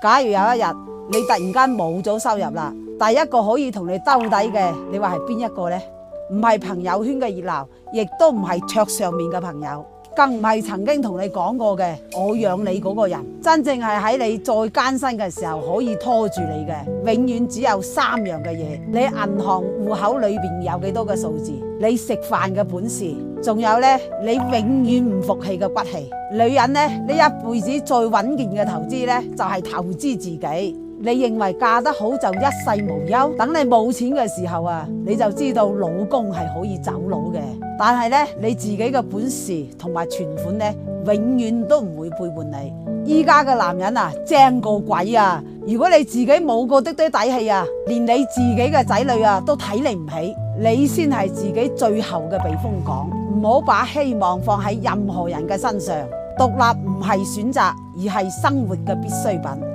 假如有一日你突然間冇咗收入啦，第一個可以同你兜底嘅，你話係邊一個呢？唔係朋友圈嘅熱鬧，亦都唔係桌上面嘅朋友，更唔係曾經同你講過嘅我養你嗰個人。真正係喺你最艱辛嘅時候可以拖住你嘅，永遠只有3樣嘅嘢。你銀行戶口裏邊有幾多個數字？你食飯嘅本事，仲有呢，你永遠唔服氣嘅骨氣。女人呢，呢一輩子最穩健嘅投資呢，就係投資自己。你認為嫁得好就一世無憂，等你冇錢嘅時候啊，你就知道老公係可以走佬嘅。但係呢，你自己嘅本事同埋存款呢，永遠都唔會背叛你。依家嘅男人啊，正過鬼啊！如果你自己冇個啲底氣啊，連你自己嘅仔女啊都睇你唔起，你先係自己最後嘅避風港。唔好把希望放喺任何人嘅身上。獨立唔係選擇，而係生活嘅必需品。